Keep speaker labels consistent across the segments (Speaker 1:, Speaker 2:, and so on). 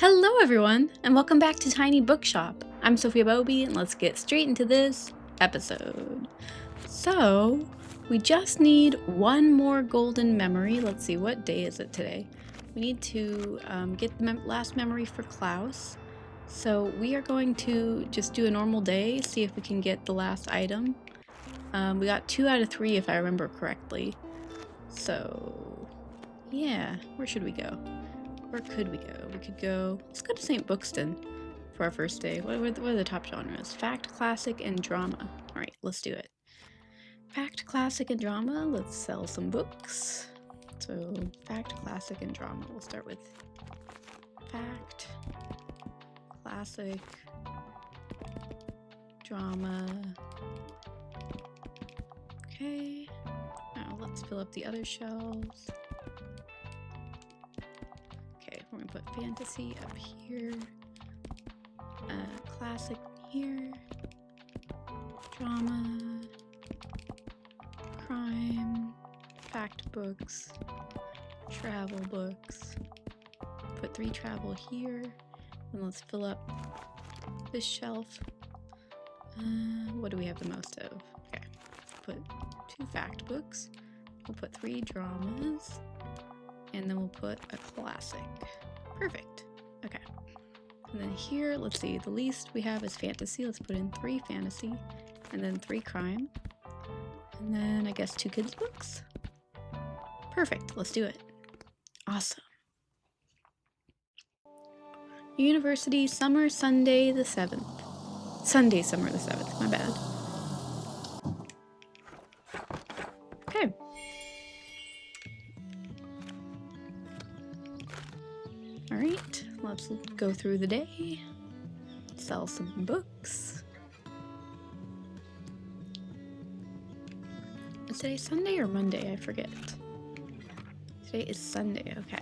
Speaker 1: Hello everyone, and welcome back to Tiny Bookshop. I'm Sophia Bobby, and let's get straight into this episode. So, we just need one more golden memory. Let's see, what day is it today? We need to get the last memory for Klaus. So we are going to just do a normal day, see if we can get the last item. We got 2 out of 3 if I remember correctly. So, yeah, where should we go? Where could we go? We could go... Let's go to St. Bookston for our first day. What are the top genres? Fact, classic, and drama. Alright, let's do it. Fact, classic, and drama. Let's sell some books. So, fact, classic, and drama. We'll start with fact, classic, drama. Okay. Now let's fill up the other shelves. We're gonna put fantasy up here, classic here, drama, crime, fact books, travel books. Put 3 travel here, and let's fill up this shelf. What do we have the most of? Okay, put 2 fact books. We'll put 3 dramas. And then we'll put a classic. Perfect. Okay. And then here, let's see, the least we have is fantasy. Let's put in 3 fantasy and then 3 crime. And then I guess 2 kids books. Perfect. Let's do it. Awesome. University Summer Sunday the 7th. Sunday Summer the 7th. My bad. Okay. Alright, let's go through the day, sell some books. Is today Sunday or Monday? I forget. Today is Sunday, okay.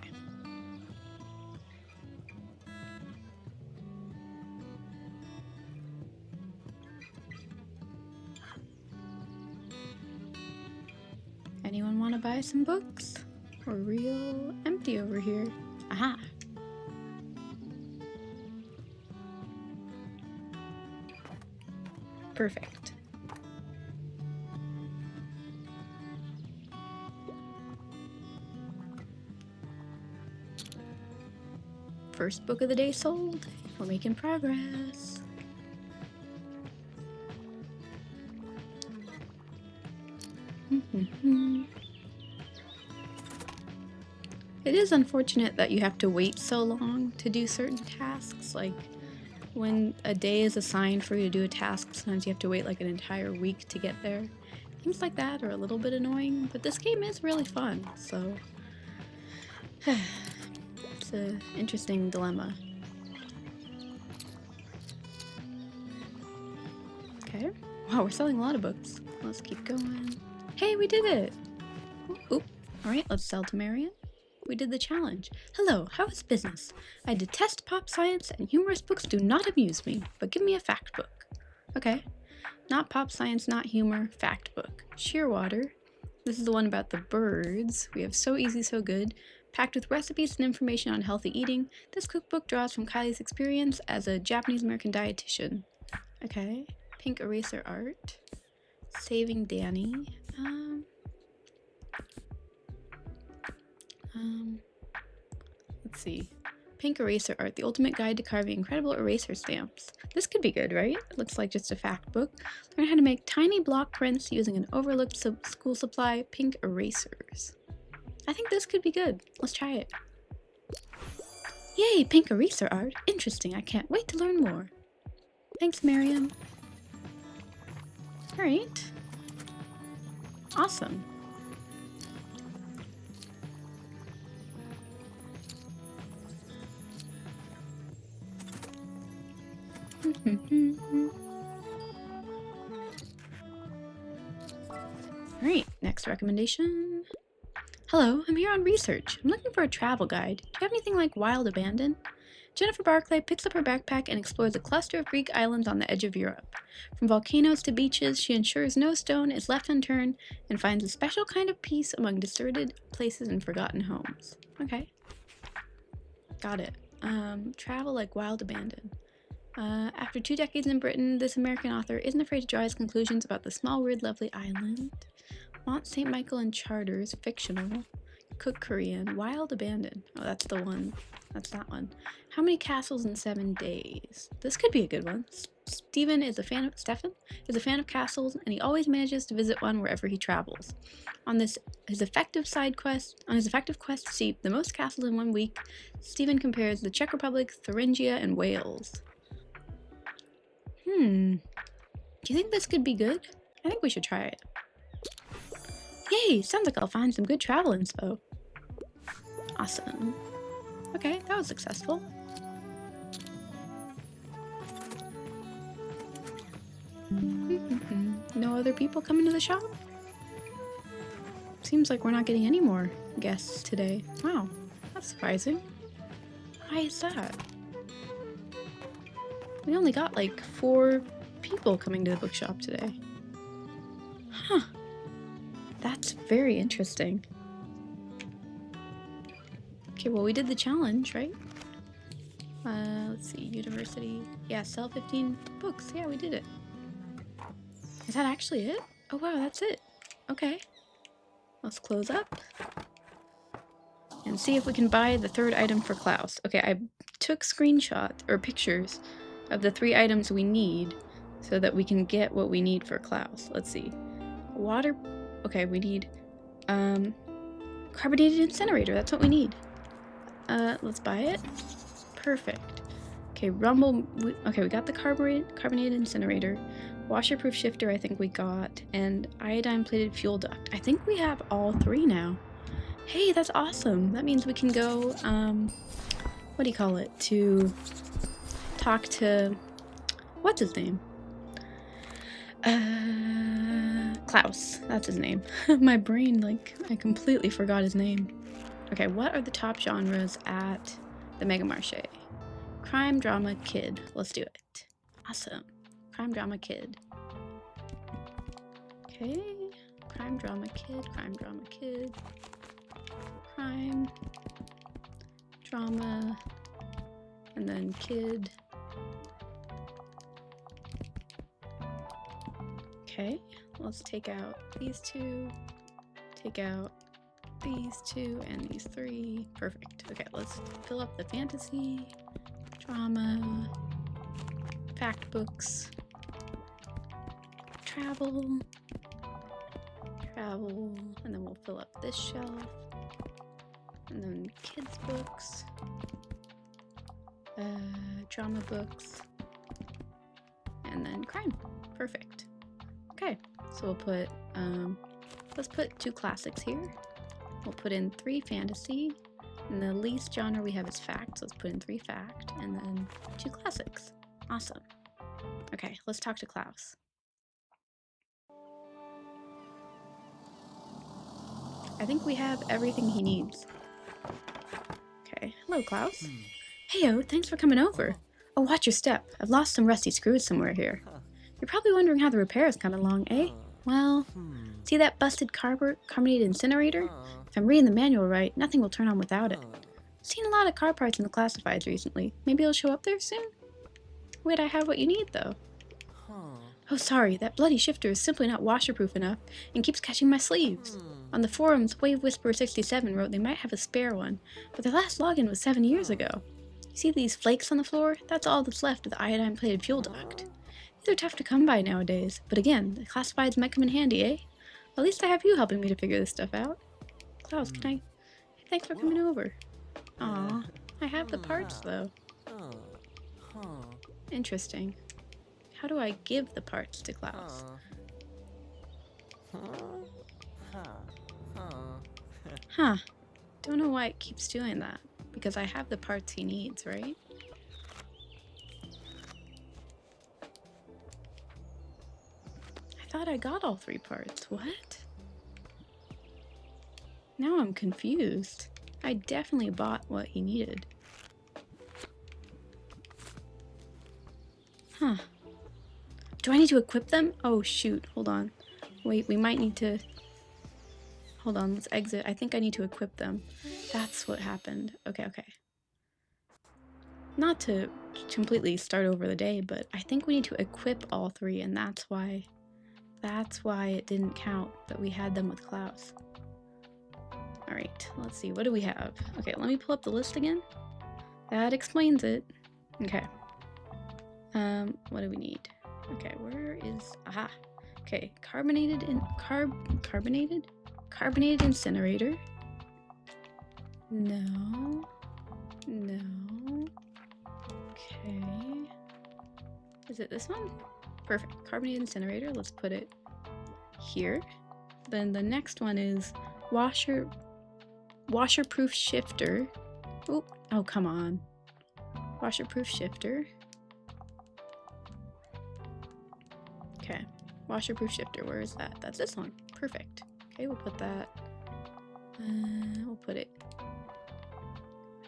Speaker 1: Anyone want to buy some books? We're real empty over here. Aha! Perfect. First book of the day sold. We're making progress. It is unfortunate that you have to wait so long to do certain tasks, like when a day is assigned for you to do a task, sometimes you have to wait like an entire week to get there. Things like that are a little bit annoying, but this game is really fun, so it's an interesting dilemma. Okay. Wow, we're selling a lot of books. Let's keep going. Hey, we did it! Oop. Alright, let's sell to Marion. We did the challenge. Hello, how is business? I detest pop science and humorous books do not amuse me, but give me a fact book. Okay. Not pop science, not humor, fact book. Shearwater. This is the one about the birds. We have So Easy, So Good. Packed with recipes and information on healthy eating, this cookbook draws from Kylie's experience as a Japanese-American dietitian. Okay. Pink eraser art. Saving Danny. Let's see. Pink eraser art, the ultimate guide to carving incredible eraser stamps. This could be good, right? It looks like just a fact book. Learn how to make tiny block prints using an overlooked school supply, pink erasers. I think this could be good. Let's try it. Yay, pink eraser art. Interesting. I can't wait to learn more. Thanks, Miriam. Alright. Awesome. Alright, next recommendation. Hello, I'm here on research. I'm looking for a travel guide. Do you have anything like Wild Abandon? Jennifer Barclay picks up her backpack and explores a cluster of Greek islands on the edge of Europe. From volcanoes to beaches, she ensures no stone is left unturned and finds a special kind of peace among deserted places and forgotten homes. Okay. Got it. Travel like wild abandon. After 2 decades in Britain, this American author isn't afraid to draw his conclusions about the small, weird, lovely island. Mont St. Michael and Charters, fictional. Cook Korean, wild abandon. Oh, that's the one. That's that one. How many castles in 7 days? This could be a good one. Stephen is a fan of castles, and he always manages to visit one wherever he travels. On his effective quest to see the most castles in 1 week, Stephen compares the Czech Republic, Thuringia, and Wales. Do you think this could be good? I think we should try it. Yay! Sounds like I'll find some good travel inspo. Awesome. Okay, that was successful. No other people coming to the shop? Seems like we're not getting any more guests today. Wow, that's surprising. Why is that? We only got like 4 people coming to the bookshop today. Huh. That's very interesting. Okay, well, we did the challenge, right? Let's see, university. Yeah, sell 15 books. Yeah, we did it. Is that actually it? Oh, wow, that's it. Okay. Let's close up. And see if we can buy the 3rd item for Klaus. Okay, I took screenshots or pictures of the 3 items we need so that we can get what we need for Klaus. Let's see. Water. Okay, we need carbonated incinerator. That's what we need. Let's buy it. Perfect. Okay, rumble. Okay, we got the carbonated incinerator. Washerproof shifter, I think we got. And iodine plated fuel duct. I think we have all 3 now. Hey, that's awesome. That means we can go, what do you call it? To talk to, what's his name? Klaus. That's his name. My brain, like, I completely forgot his name. Okay, what are the top genres at the Mega Marché? Crime, drama, kid. Let's do it. Awesome. Crime, drama, kid. Okay. Crime, drama, kid. Crime, drama, kid. Crime, drama, and then kid. Okay, let's take out these 2, take out these 2, and these 3. Perfect. Okay, let's fill up the fantasy, drama, fact books, travel, and then we'll fill up this shelf. And then kids books, drama books, and then crime. Perfect. Okay, so we'll put, let's put 2 classics here. We'll put in 3 fantasy, and the least genre we have is fact, so let's put in 3 fact, and then 2 classics. Awesome. Okay, let's talk to Klaus. I think we have everything he needs. Okay, hello Klaus. Heyo, thanks for coming over. Oh, watch your step. I've lost some rusty screws somewhere here. You're probably wondering how the repair is coming along, eh? Well, see that busted carbonated incinerator? If I'm reading the manual right, nothing will turn on without it. I've seen a lot of car parts in the classifieds recently. Maybe it'll show up there soon? Wait, I have what you need, though. Oh, sorry, that bloody shifter is simply not washerproof enough and keeps catching my sleeves. On the forums, Wave Whisperer 67 wrote they might have a spare one, but their last login was 7 years ago. You see these flakes on the floor? That's all that's left of the iodine-plated fuel duct. These are tough to come by nowadays, but again, the classifieds might come in handy, eh? At least I have you helping me to figure this stuff out. Klaus, can I... Thanks for coming over. Aw, I have the parts, though. Interesting. How do I give the parts to Klaus? Huh. Don't know why it keeps doing that. Because I have the parts he needs, right? I thought I got all 3 parts. What? Now I'm confused. I definitely bought what he needed. Huh. Do I need to equip them? Oh shoot, hold on. Wait, we might need to... Hold on, let's exit. I think I need to equip them. That's what happened. Okay, okay. not to completely start over the day, but I think we need to equip all 3, and that's why it didn't count that we had them with Klaus. Alright, let's see, what do we have? Okay, let me pull up the list again. That explains it. Okay. What do we need? Okay, where is... Aha! Okay, carbonated incinerator. No. Okay. Is it this one? Perfect. Carbonated incinerator. Let's put it here. Then the next one is washerproof shifter. Oh, come on. Washerproof shifter. Okay. Washerproof shifter. Where is that? That's this one. Perfect. Okay, we'll put that. We'll put it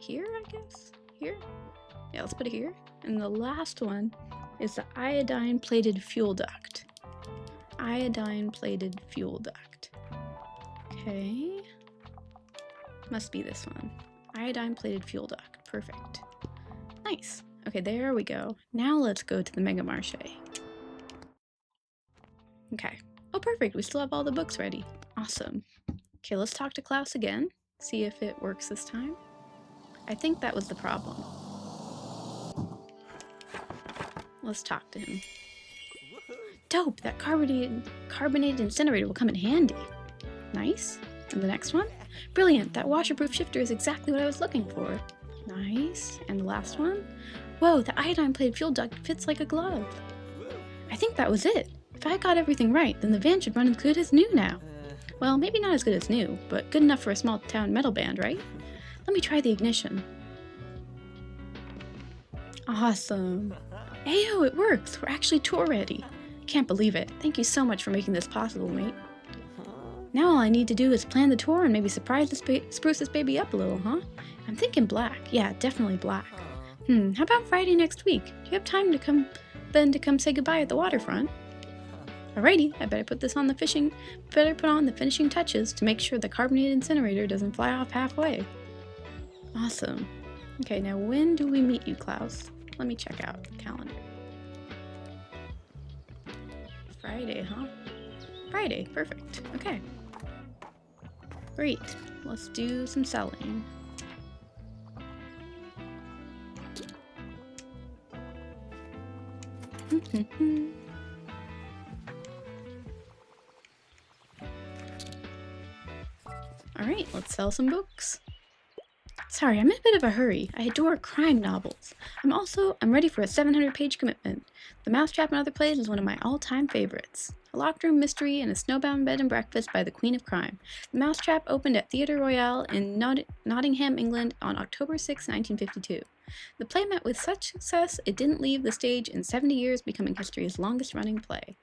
Speaker 1: here, I guess? Here? Yeah, let's put it here. And the last one is the iodine-plated fuel duct. Iodine-plated fuel duct. Okay. Must be this one. Iodine-plated fuel duct. Perfect. Nice. Okay, there we go. Now let's go to the Mega Marché. Okay. Oh, perfect. We still have all the books ready. Awesome. Okay, let's talk to Klaus again. See if it works this time. I think that was the problem. Let's talk to him. Dope! That carbonated incinerator will come in handy. Nice. And the next one? Brilliant! That washerproof shifter is exactly what I was looking for. Nice. And the last one? Whoa, the iodine-plated fuel duct fits like a glove. I think that was it. If I got everything right, then the van should run as good as new now. Well, maybe not as good as new, but good enough for a small town metal band, right? Let me try the ignition. Awesome. Ayo, it works! We're actually tour ready. Can't believe it. Thank you so much for making this possible, mate. Now all I need to do is plan the tour and maybe spruce this baby up a little, huh? I'm thinking black. Yeah, definitely black. How about Friday next week? Do you have time to come say goodbye at the waterfront? Alrighty, I better put on the finishing touches to make sure the carbonated incinerator doesn't fly off halfway. Awesome. Okay, now when do we meet you, Klaus? Let me check out the calendar. Friday, huh? Friday, perfect. Okay. Great. Let's do some selling. Alright, let's sell some books. Sorry, I'm in a bit of a hurry. I adore crime novels. I'm ready for a 700-page commitment. The Mousetrap and Other Plays is one of my all-time favorites. A locked room mystery and a snowbound bed and breakfast by the Queen of Crime. The Mousetrap opened at Theatre Royal in Nottingham, England on October 6, 1952. The play met with such success it didn't leave the stage in 70 years, becoming history's longest-running play.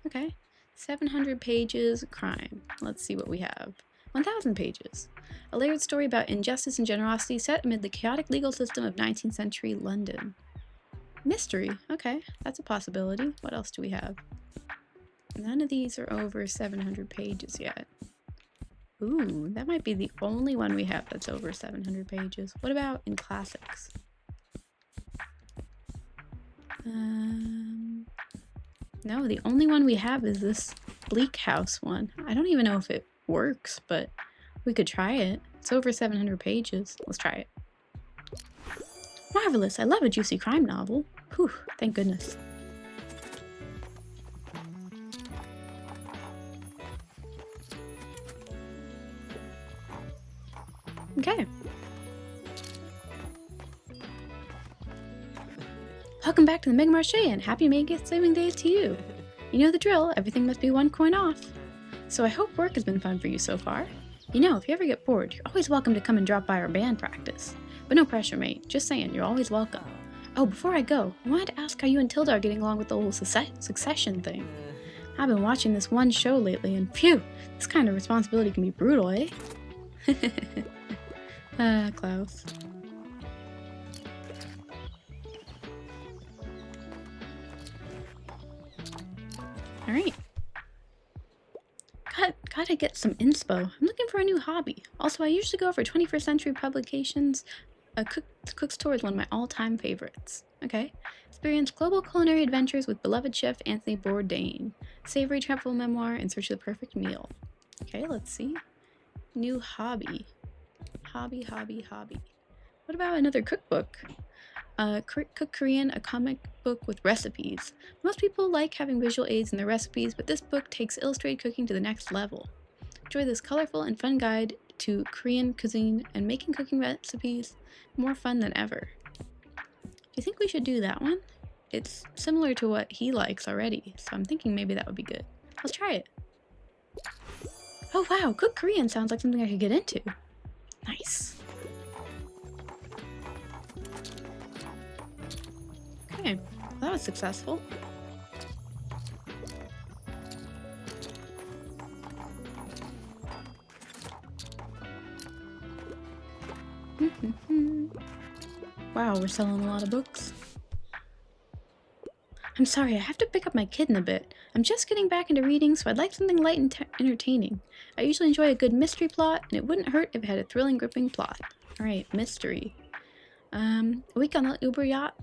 Speaker 1: Okay, 700 pages, crime. Let's see what we have. 1,000 pages. A layered story about injustice and generosity set amid the chaotic legal system of 19th century London. Mystery. Okay, that's a possibility. What else do we have? None of these are over 700 pages yet. Ooh, that might be the only one we have that's over 700 pages. What about in classics? No, the only one we have is this Bleak House one. I don't even know if it works, but we could try it. It's over 700 pages. Let's try it. Marvelous! I love a juicy crime novel. Whew, thank goodness. Okay. Welcome back to the Mega Marché and happy May Thanksgiving Days to you. You know the drill, everything must be one coin off. So I hope work has been fun for you so far. You know, if you ever get bored, you're always welcome to come and drop by our band practice. But no pressure, mate. Just saying, you're always welcome. Oh, before I go, I wanted to ask how you and Tilda are getting along with the whole succession thing. I've been watching this one show lately, and phew, this kind of responsibility can be brutal, eh? Klaus. Alright. Gotta get some inspo. I'm looking for a new hobby. Also, I usually go for 21st century publications Cook's Tour is one of my all-time favorites. Okay. Experience global culinary adventures with beloved chef Anthony Bourdain. Savory travel memoir in search of the perfect meal. Okay, let's see. New hobby. Hobby. What about another cookbook? Cook Korean, a comic book with recipes. Most people like having visual aids in their recipes, but this book takes illustrated cooking to the next level. Enjoy this colorful and fun guide to Korean cuisine and making cooking recipes more fun than ever. Do you think we should do that one? It's similar to what he likes already, so I'm thinking maybe that would be good. Let's try it. Oh wow, Cook Korean sounds like something I could get into. Nice. Okay, well, that was successful. Wow, we're selling a lot of books. I'm sorry, I have to pick up my kid in a bit. I'm just getting back into reading, so I'd like something light and entertaining. I usually enjoy a good mystery plot, and it wouldn't hurt if it had a thrilling, gripping plot. Alright, mystery. A week on the Uber yacht?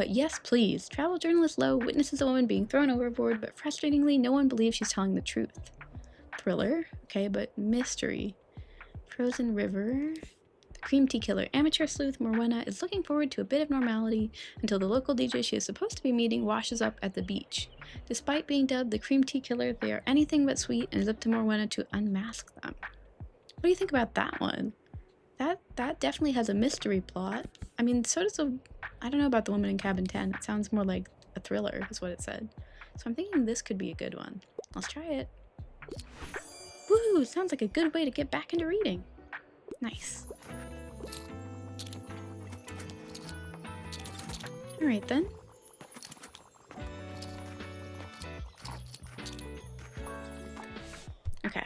Speaker 1: Yes, please. Travel journalist Lowe witnesses a woman being thrown overboard, but frustratingly, no one believes she's telling the truth. Thriller? Okay, but mystery. Frozen River. Cream Tea Killer. Amateur sleuth Morwenna is looking forward to a bit of normality until the local DJ she is supposed to be meeting washes up at the beach. Despite being dubbed the Cream Tea Killer, they are anything but sweet, and it's up to Morwenna to unmask them. What do you think about that one? That definitely has a mystery plot. I mean, so does I don't know about the woman in cabin 10. It sounds more like a thriller, is what it said. So I'm thinking this could be a good one. Let's try it. Woo! Sounds like a good way to get back into reading. Nice. Alright then. Okay.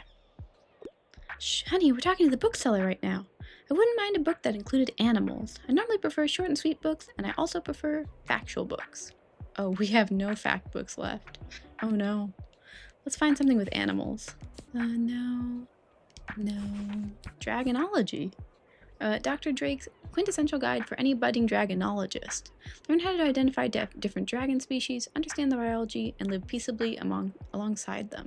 Speaker 1: Shh, honey, we're talking to the bookseller right now. I wouldn't mind a book that included animals. I normally prefer short and sweet books, and I also prefer factual books. Oh, we have no fact books left. Oh no. Let's find something with animals. No. Dragonology. Dr. Drake's quintessential guide for any budding dragonologist. Learn how to identify different dragon species, understand the biology, and live peaceably alongside them.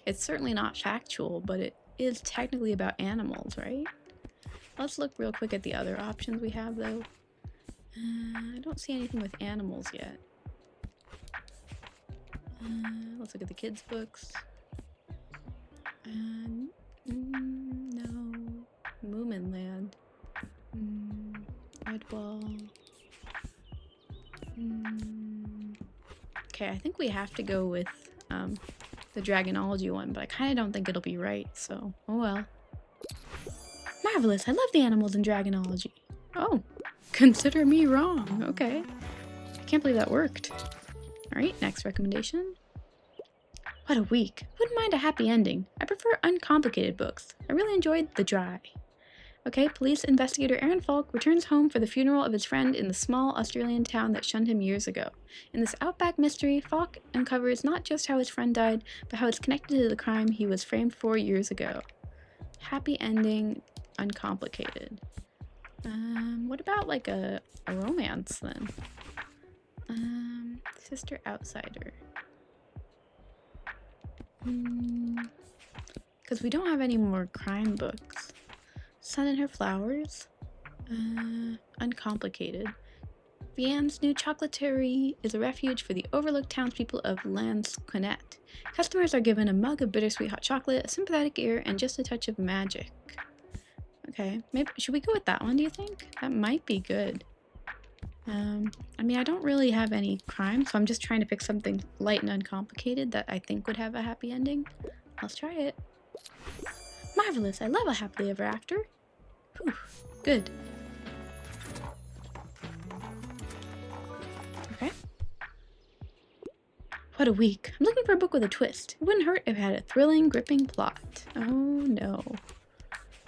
Speaker 1: It's certainly not factual, but it is technically about animals, right? Let's look real quick at the other options we have, though. I don't see anything with animals yet. Let's look at the kids' books. No. Moominland. Redwall. Okay, I think we have to go with the Dragonology one, but I kind of don't think it'll be right, so oh well. Marvelous! I love the animals in Dragonology. Oh, consider me wrong. Okay. I can't believe that worked. Alright, next recommendation. What a week. Wouldn't mind a happy ending. I prefer uncomplicated books. I really enjoyed The Dry. Okay, police investigator Aaron Falk returns home for the funeral of his friend in the small Australian town that shunned him years ago. In this outback mystery, Falk uncovers not just how his friend died, but how it's connected to the crime he was framed for years ago. Happy ending, uncomplicated. What about like a romance then? Sister Outsider. Because we don't have any more crime books. Sun and Her Flowers. Uncomplicated. Vianne's new chocolaterie is a refuge for the overlooked townspeople of Lansquenet. Customers are given a mug of bittersweet hot chocolate, a sympathetic ear, and just a touch of magic. Okay, maybe should we go with that one, do you think? That might be good. I mean, I don't really have any crime, so I'm just trying to pick something light and uncomplicated that I think would have a happy ending. Let's try it. Marvelous! I love a happily ever after. Whew, good. Okay. What a week. I'm looking for a book with a twist. It wouldn't hurt if it had a thrilling, gripping plot. Oh no.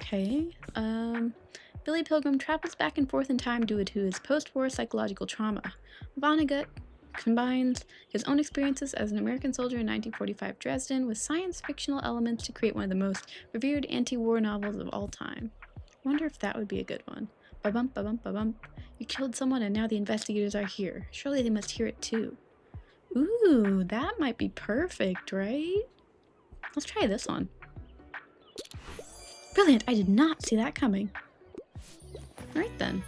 Speaker 1: Okay. Billy Pilgrim travels back and forth in time due to his post-war psychological trauma. Vonnegut combines his own experiences as an American soldier in 1945 Dresden with science-fictional elements to create one of the most revered anti-war novels of all time. I wonder if that would be a good one. Ba-bump, ba-bump, ba-bump. You killed someone and now the investigators are here. Surely they must hear it too. Ooh, that might be perfect, right? Let's try this one. Brilliant! I did not see that coming. Alright then.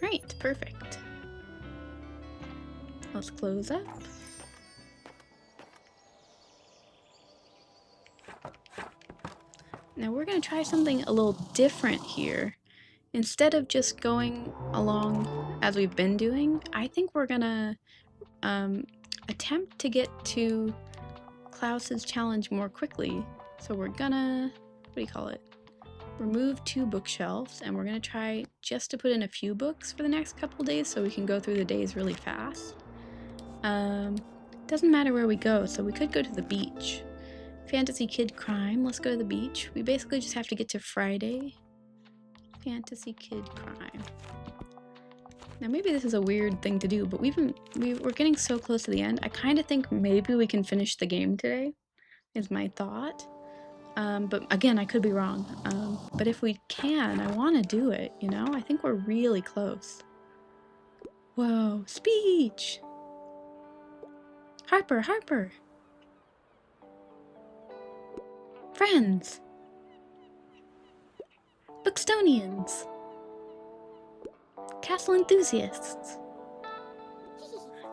Speaker 1: Right, perfect. Let's close up. Now we're going to try something a little different here. Instead of just going along as we've been doing, I think we're going to attempt to get to Klaus's challenge more quickly. So we're gonna, what do you call it? Remove 2 bookshelves, and we're gonna try just to put in a few books for the next couple days so we can go through the days really fast. Doesn't matter where we go, so we could go to the beach. Fantasy Kid Crime, let's go to the beach. We basically just have to get to Friday. Fantasy Kid Crime. Now maybe this is a weird thing to do, but we're getting so close to the end. I kind of think maybe we can finish the game today, is my thought. But again, I could be wrong. But if we can, I want to do it, you know? I think we're really close. Whoa, speech! Harper, Harper! Friends! Bookstonians! Castle enthusiasts!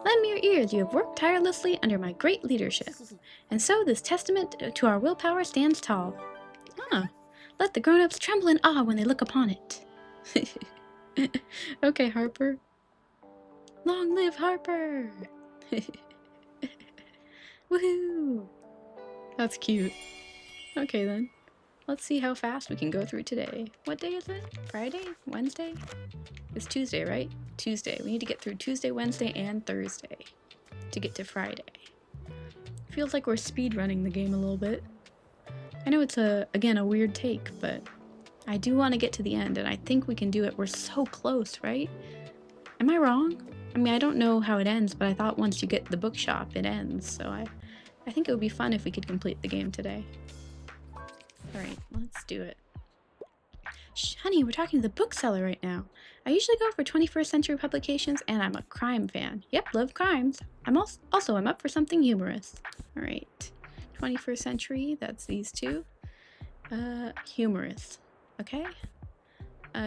Speaker 1: Lend me your ears, you have worked tirelessly under my great leadership, and so this testament to our willpower stands tall. Let the grown-ups tremble in awe when they look upon it. Okay, Harper. Long live Harper! Woohoo! That's cute. Okay then. Let's see how fast we can go through today. What day is it? Friday? Wednesday? It's Tuesday, right? Tuesday. We need to get through Tuesday, Wednesday, and Thursday to get to Friday. Feels like we're speed running the game a little bit. I know it's again a weird take, but I do want to get to the end, and I think we can do it. We're so close, right? Am I wrong? I mean, I don't know how it ends, but I thought once you get to the bookshop, it ends. So I think it would be fun if we could complete the game today. Alright, let's do it. Shh, honey, we're talking to the bookseller right now. I usually go for 21st century publications, and I'm a crime fan. Yep, love crimes. I'm up for something humorous. Alright, 21st century, that's these two. Humorous. Okay.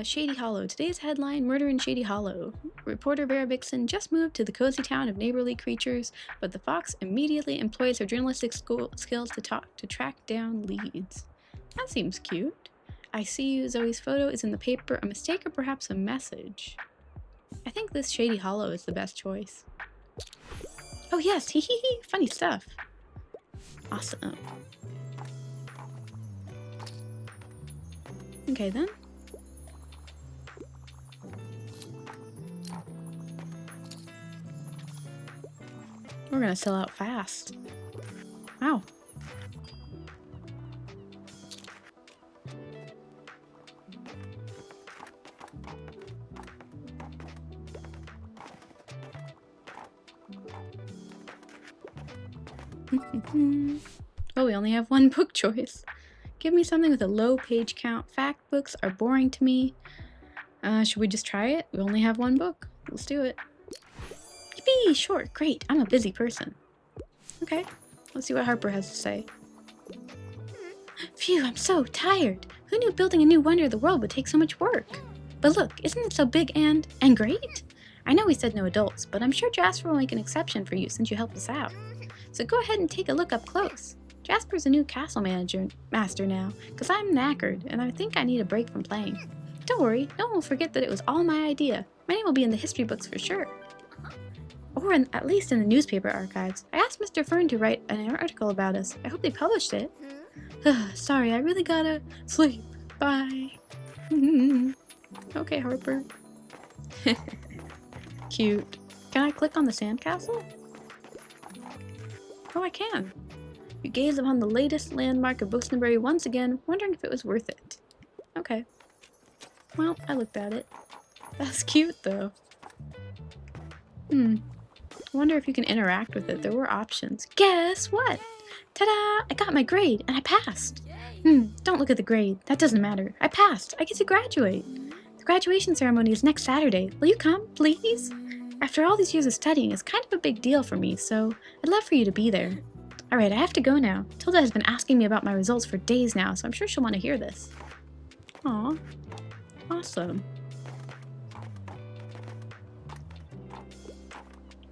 Speaker 1: Shady Hollow. Today's headline, Murder in Shady Hollow. Reporter Vera Vixen just moved to the cozy town of neighborly creatures, but the fox immediately employs her journalistic skills to track down leads. That seems cute. I see you. Zoe's photo is in the paper. A mistake or perhaps a message? I think this Shady Hollow is the best choice. Oh yes, hee hee hee. Funny stuff. Awesome. Okay then. We're gonna sell out fast. Wow. Oh, we only have one book choice. Give me something with a low page count. Fact books are boring to me. Should we just try it? We only have one book. Let's do it. Yippee! Sure, great. I'm a busy person. Okay, let's see what Harper has to say. Phew, I'm so tired. Who knew building a new wonder of the world would take so much work? But look, isn't it so big and great? I know we said no adults, but I'm sure Jasper will make an exception for you since you helped us out. So go ahead and take a look up close. Jasper's a new castle master now, because I'm knackered, and I think I need a break from playing. Don't worry, no one will forget that it was all my idea. My name will be in the history books for sure. Or at least in the newspaper archives. I asked Mr. Fern to write an article about us. I hope they published it. Sorry, I really gotta sleep. Bye. Okay, Harper. Cute. Can I click on the sandcastle? Oh, I can. You gaze upon the latest landmark of Bookstonbury once again, wondering if it was worth it. Okay. Well, I looked at it. That's cute, though. I wonder if you can interact with it. There were options. Guess what? Ta-da! I got my grade and I passed. Don't look at the grade. That doesn't matter. I passed. I get to graduate. The graduation ceremony is next Saturday. Will you come, please? After all these years of studying, it's kind of a big deal for me, so I'd love for you to be there. Alright, I have to go now. Tilda has been asking me about my results for days now, so I'm sure she'll want to hear this. Aw. Awesome.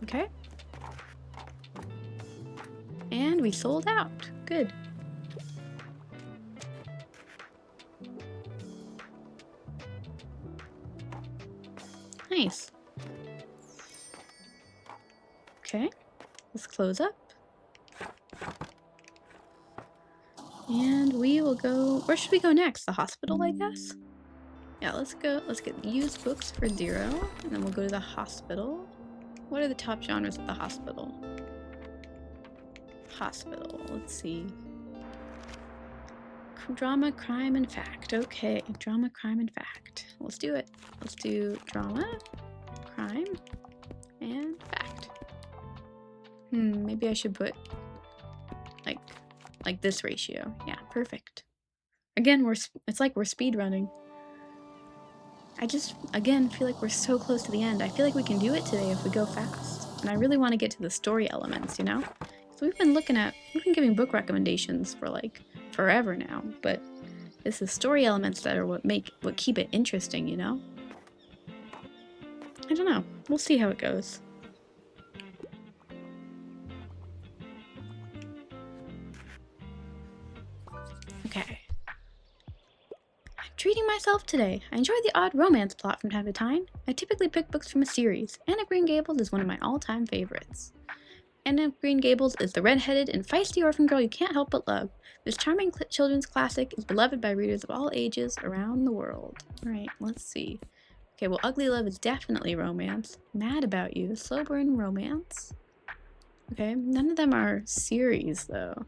Speaker 1: Okay. And we sold out. Good. Nice. Okay. Let's close up. And we will go... Where should we go next? The hospital, I guess? Yeah, let's go. Let's get used books for 0. And then we'll go to the hospital. What are the top genres at the hospital? Hospital. Let's see. Drama, crime, and fact. Okay. Drama, crime, and fact. Let's do it. Let's do drama, crime, and fact. Maybe I should put like this ratio. Yeah, perfect. Again, it's like we're speed running. I just, again, feel like we're so close to the end. I feel like we can do it today if we go fast. And I really want to get to the story elements, you know? So we've been giving book recommendations for like forever now, but it's the story elements that are what keep it interesting, you know? I don't know. We'll see how it goes. Okay. I'm treating myself today. I enjoy the odd romance plot from time to time. I typically pick books from a series. Anne of Green Gables is one of my all-time favorites. Anne of Green Gables is the red-headed and feisty orphan girl you can't help but love. This charming children's classic is beloved by readers of all ages around the world. Alright, let's see. Okay, well, Ugly Love is definitely romance. Mad About You, slow burn romance. Okay, none of them are series, though.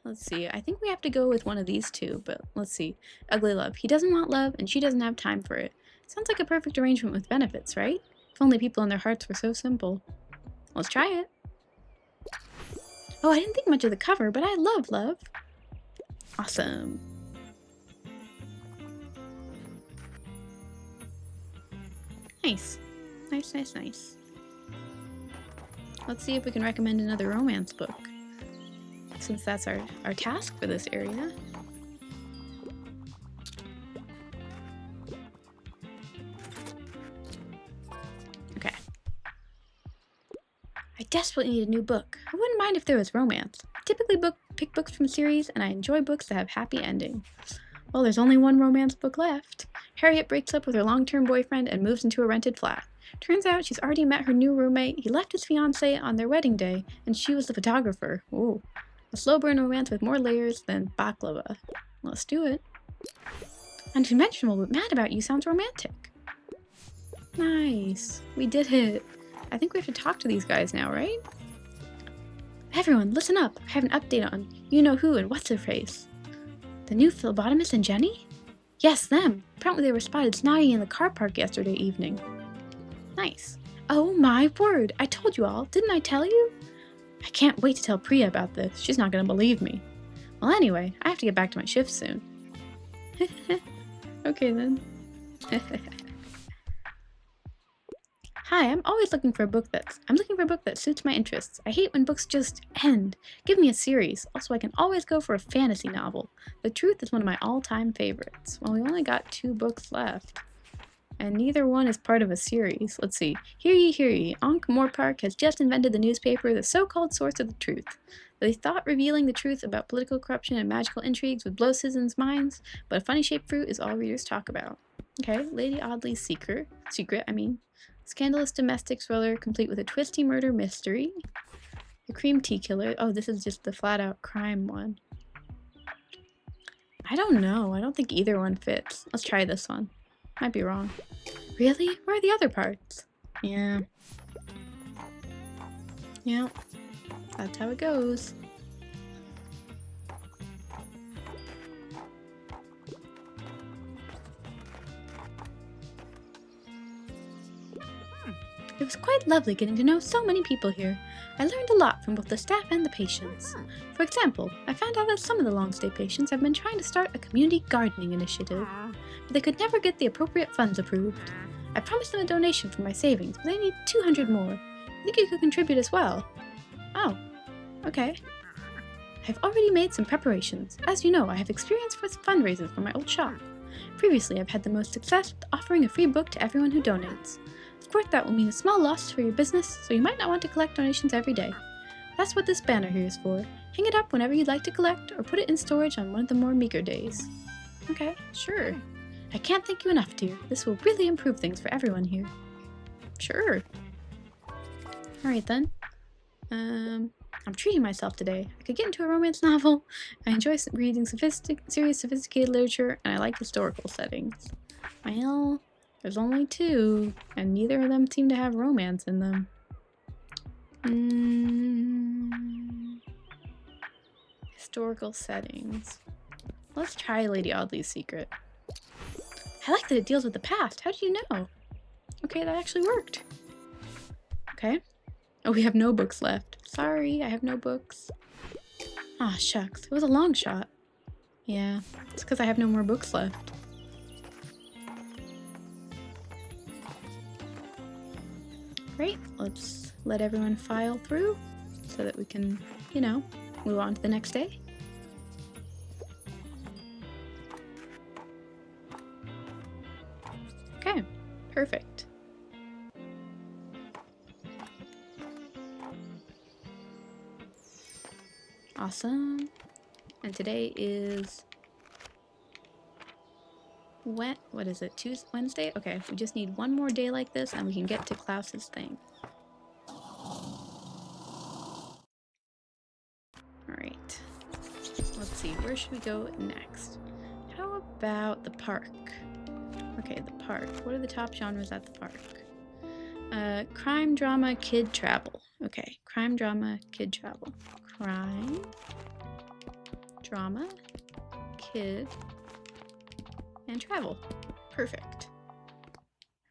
Speaker 1: Let's see. I think we have to go with one of these two, but let's see. Ugly Love. He doesn't want love, and she doesn't have time for it. Sounds like a perfect arrangement with benefits, right? If only people and their hearts were so simple. Let's try it. Oh, I didn't think much of the cover, but I love love. Awesome. Nice. Nice, nice, nice. Let's see if we can recommend another romance book, since that's our task for this area. Okay. I desperately need a new book. I wouldn't mind if there was romance. I typically pick books from series, and I enjoy books that have happy endings. Well, there's only one romance book left. Harriet breaks up with her long-term boyfriend and moves into a rented flat. Turns out she's already met her new roommate. He left his fiancée on their wedding day, and she was the photographer. Ooh. A slow burn romance with more layers than baklava. Let's do it. Unconventional, but Mad About You sounds romantic. Nice. We did it. I think we have to talk to these guys now, right? Everyone, listen up. I have an update on you-know-who and what's-her-face. The new phlebotomist and Jenny? Yes, them. Apparently they were spotted snogging in the car park yesterday evening. Nice. Oh my word. I told you all. Didn't I tell you? I can't wait to tell Priya about this. She's not going to believe me. Well, anyway, I have to get back to my shift soon. Okay, then. Hi, I'm looking for a book that suits my interests. I hate when books just end. Give me a series. Also, I can always go for a fantasy novel. The Truth is one of my all-time favorites. Well, we only got 2 books left, and neither one is part of a series. Let's see. Hear ye, Ankh-Morpork has just invented the newspaper, the so-called source of the truth. They thought revealing the truth about political corruption and magical intrigues would blow citizens' minds, but a funny-shaped fruit is all readers talk about. Okay, Lady Audley's secret, Scandalous domestic thriller complete with a twisty murder mystery. The Cream Tea Killer. Oh, this is just the flat-out crime one. I don't know. I don't think either one fits. Let's try this one. Might be wrong. Really? Where are the other parts? Yeah. Yeah. That's how it goes. It was quite lovely getting to know so many people here. I learned a lot from both the staff and the patients. For example, I found out that some of the long-stay patients have been trying to start a community gardening initiative, but they could never get the appropriate funds approved. I promised them a donation from my savings, but they need 200 more. I think you could contribute as well. Oh, okay. I've already made some preparations. As you know, I have experience with fundraisers for my old shop. Previously, I've had the most success with offering a free book to everyone who donates. Of course, that will mean a small loss for your business, so you might not want to collect donations every day. That's what this banner here is for. Hang it up whenever you'd like to collect, or put it in storage on one of the more meager days. Okay, sure. I can't thank you enough, dear. This will really improve things for everyone here. Sure. Alright then. I'm treating myself today. I could get into a romance novel. I enjoy reading serious, sophisticated literature, and I like historical settings. Well, there's only 2, and neither of them seem to have romance in them. Historical settings. Let's try Lady Audley's Secret. I like that it deals with the past. How do you know? Okay, that actually worked. Okay. Oh, we have no books left. Sorry, I have no books. Aw, shucks. It was a long shot. Yeah, it's because I have no more books left. Great, let's let everyone file through so that we can, you know, move on to the next day. Okay, perfect. Awesome. And today is what is it? Wednesday? Okay, we just need one more day like this and we can get to Klaus's thing. Alright. Let's see, where should we go next? How about the park? Okay, the park. What are the top genres at the park? Crime, drama, kid, travel. Okay, crime, drama, kid, travel. Crime, drama, kid, and travel. Perfect.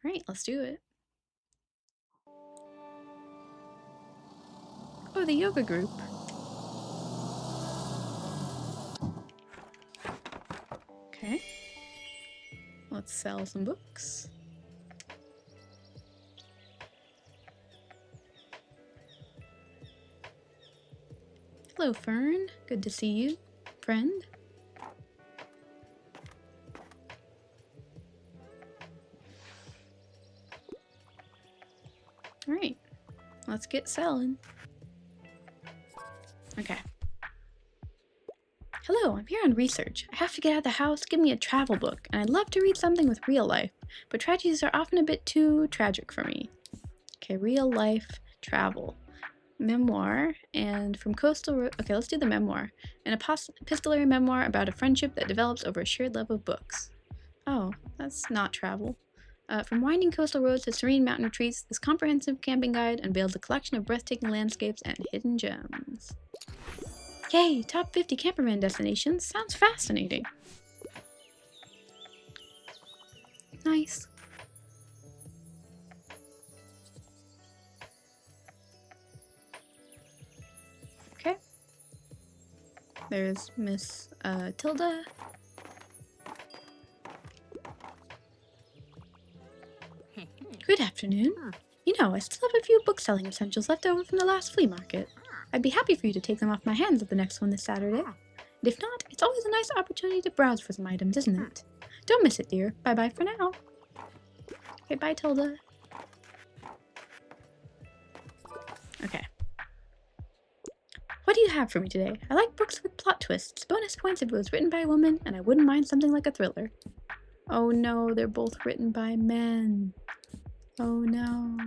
Speaker 1: Alright, let's do it. Oh, the yoga group. Okay. Let's sell some books. Hello, Fern. Good to see you, friend. Alright, let's get selling. Okay. Hello, I'm here on research. I have to get out of the house, give me a travel book, and I'd love to read something with real life, but tragedies are often a bit too tragic for me. Okay, real life travel. Memoir, and from coastal road. Okay, let's do the memoir. An epistolary memoir about a friendship that develops over a shared love of books. Oh, that's not travel. From winding coastal roads to serene mountain retreats, this comprehensive camping guide unveils a collection of breathtaking landscapes and hidden gems. Yay! Top 50 campervan destinations. Sounds fascinating. Nice. Okay. There's Miss Tilda. Good afternoon. You know, I still have a few book-selling essentials left over from the last flea market. I'd be happy for you to take them off my hands at the next one this Saturday. And if not, it's always a nice opportunity to browse for some items, isn't it? Don't miss it, dear. Bye-bye for now. Okay, bye, Tilda. Okay. What do you have for me today? I like books with plot twists. Bonus points if it was written by a woman, and I wouldn't mind something like a thriller. Oh no, they're both written by men. Oh no.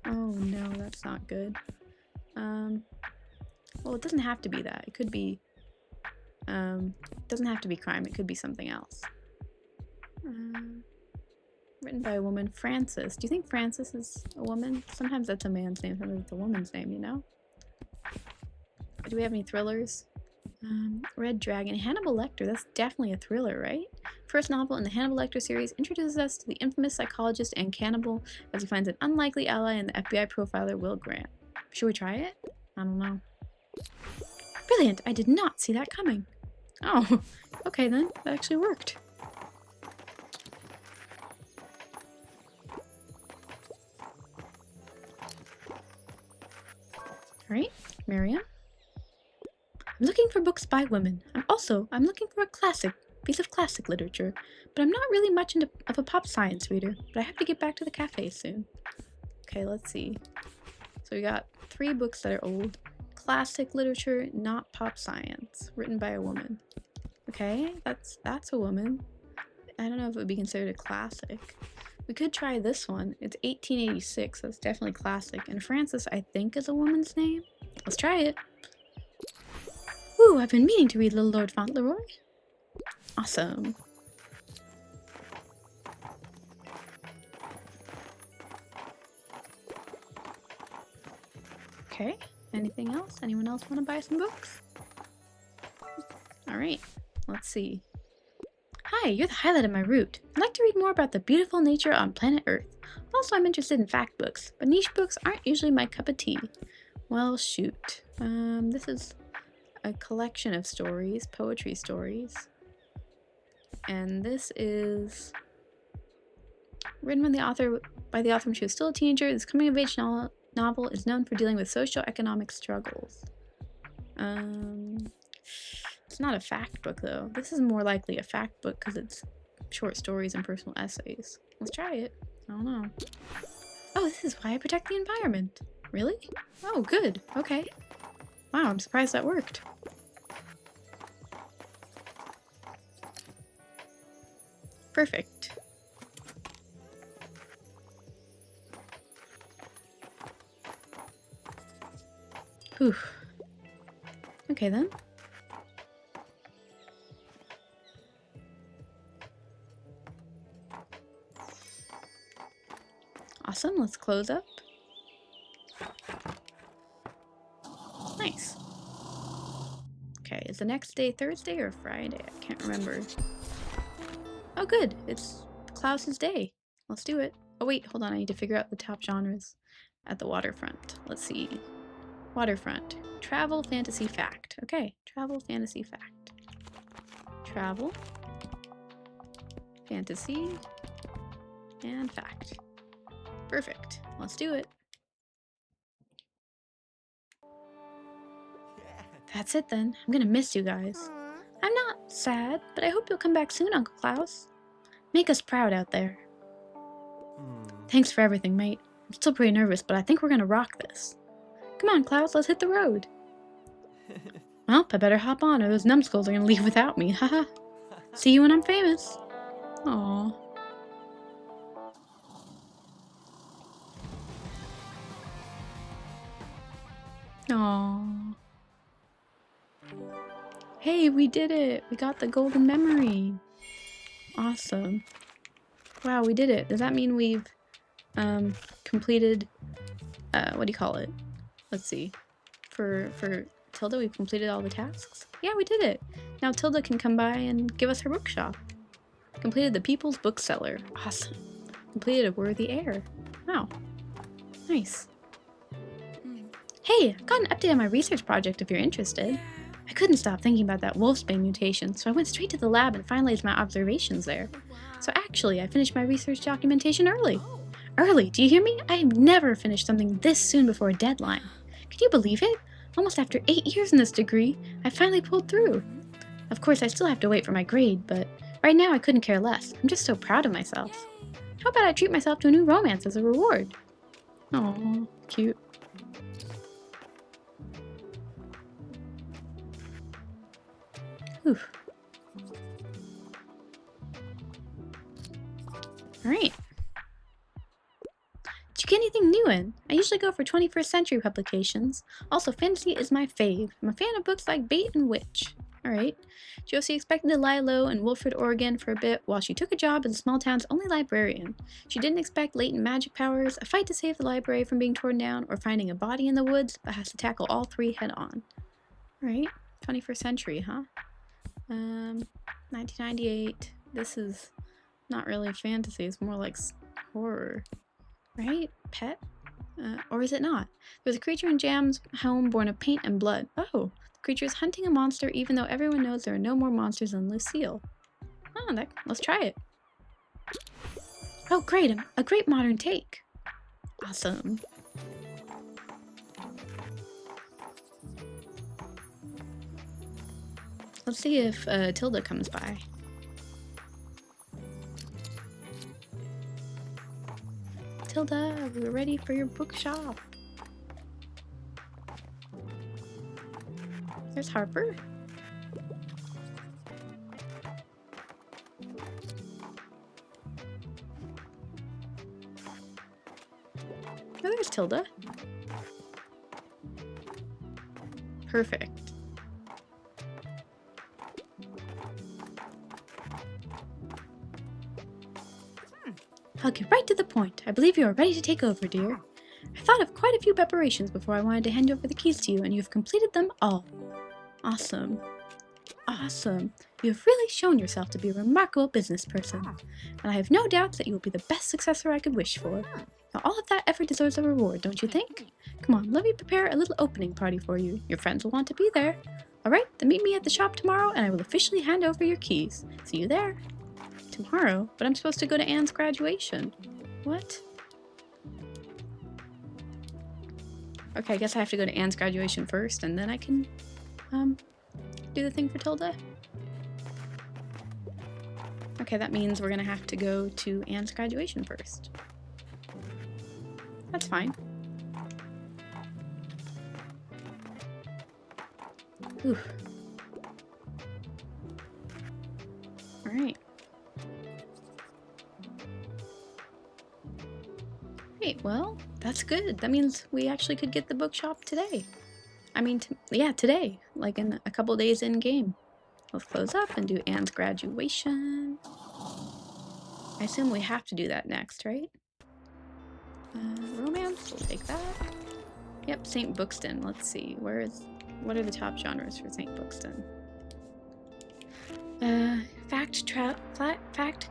Speaker 1: Oh no, that's not good. Well, it doesn't have to be that. It could be, it doesn't have to be crime. It could be something else. Written by a woman. Frances. Do you think Frances is a woman? Sometimes that's a man's name, sometimes it's a woman's name, you know? Do we have any thrillers? Red Dragon. Hannibal Lecter. That's definitely a thriller, right? First novel in the Hannibal Lecter series introduces us to the infamous psychologist and cannibal as he finds an unlikely ally in the FBI profiler Will Grant. Should we try it? I don't know. Brilliant! I did not see that coming. Oh, okay then. That actually worked. Alright, Miriam. I'm looking for books by women. I'm looking for a piece of classic literature, but I'm not really much of a pop science reader, but I have to get back to the cafe soon. Okay, let's see. So we got 3 books that are old. Classic literature, not pop science, written by a woman. Okay, that's a woman. I don't know if it would be considered a classic. We could try this one. It's 1886, so it's definitely classic. And Frances, I think, is a woman's name. Let's try it. Ooh, I've been meaning to read Little Lord Fauntleroy. Awesome. Okay, anything else? Anyone else want to buy some books? Alright, let's see. Hi, you're the highlight of my route. I'd like to read more about the beautiful nature on planet Earth. Also, I'm interested in fact books, but niche books aren't usually my cup of tea. Well, shoot. This is a collection of stories, poetry stories. And this is written by the author when she was still a teenager. This coming-of-age novel is known for dealing with socio-economic struggles. It's not a fact book, though. This is more likely a fact book because it's short stories and personal essays. Let's try it. I don't know. Oh, this is why I protect the environment. Really? Oh, good. Okay. Wow, I'm surprised that worked. Perfect. Whew. Okay then. Awesome, let's close up. Nice. Okay, is the next day Thursday or Friday? I can't remember. Oh good, it's Klaus's day. Let's do it. Oh wait, hold on, I need to figure out the top genres at the waterfront. Let's see. Waterfront. Travel, fantasy, fact. Okay, travel, fantasy, fact. Travel, fantasy, and fact. Perfect. Let's do it. That's it then. I'm gonna miss you guys. I'm not sad, but I hope you'll come back soon, Uncle Klaus. Make us proud out there. Thanks for everything, mate. I'm still pretty nervous, but I think we're gonna rock this. Come on, Klaus, let's hit the road. Well, I better hop on or those numbskulls are gonna leave without me, haha. See you when I'm famous. Aww. Aww. Hey, we did it! We got the golden memory. Awesome. Wow, we did it. Does that mean we've completed what do you call it? Let's see. For Tilda, we've completed all the tasks? Yeah, we did it. Now Tilda can come by and give us her bookshop. Completed the People's Bookseller. Awesome. Completed a worthy heir. Wow. Nice. Hey, I've got an update on my research project if you're interested. I couldn't stop thinking about that wolfsbane mutation, so I went straight to the lab and finalized my observations there. So actually, I finished my research documentation early. Early, do you hear me? I have never finished something this soon before a deadline. Can you believe it? Almost after 8 years in this degree, I finally pulled through. Of course, I still have to wait for my grade, but right now I couldn't care less. I'm just so proud of myself. How about I treat myself to a new romance as a reward? Aww, cute. Whew. Alright. Did you get anything new in? I usually go for 21st century publications. Also, fantasy is my fave. I'm a fan of books like Bait and Witch. Alright. Josie expected to lie low in Wilfred, Oregon for a bit while she took a job as the small town's only librarian. She didn't expect latent magic powers, a fight to save the library from being torn down, or finding a body in the woods, but has to tackle all 3 head on. Alright. 21st century, huh? 1998. This is not really fantasy, it's more like horror. Right? Pet? Or is it not? There's a creature in Jam's home born of paint and blood. Oh, the creature is hunting a monster even though everyone knows there are no more monsters than Lucille. Oh, let's try it. Oh, great! A great modern take. Awesome. Let's see if Tilda comes by. Tilda, we're ready for your bookshop. There's Harper. Oh, there's Tilda. Perfect. I'll get right to the point. I believe you are ready to take over, dear. I thought of quite a few preparations before I wanted to hand over the keys to you, and you have completed them all. Awesome. Awesome. You have really shown yourself to be a remarkable business person, and I have no doubts that you will be the best successor I could wish for. Now, all of that effort deserves a reward, don't you think? Come on, let me prepare a little opening party for you. Your friends will want to be there. Alright, then meet me at the shop tomorrow, and I will officially hand over your keys. See you there. Tomorrow? But I'm supposed to go to Anne's graduation. What? Okay, I guess I have to go to Anne's graduation first, and then I can, do the thing for Tilda. Okay, that means we're gonna have to go to Anne's graduation first. That's fine. Ooh. Alright. Great, well, that's good. That means we actually could get the bookshop today. I mean, yeah, today. Like in a couple days in game. Let's close up and do Anne's graduation. I assume we have to do that next, right? Romance, we'll take that. Yep, St. Bookston. Let's see, what are the top genres for St. Bookston? Fact,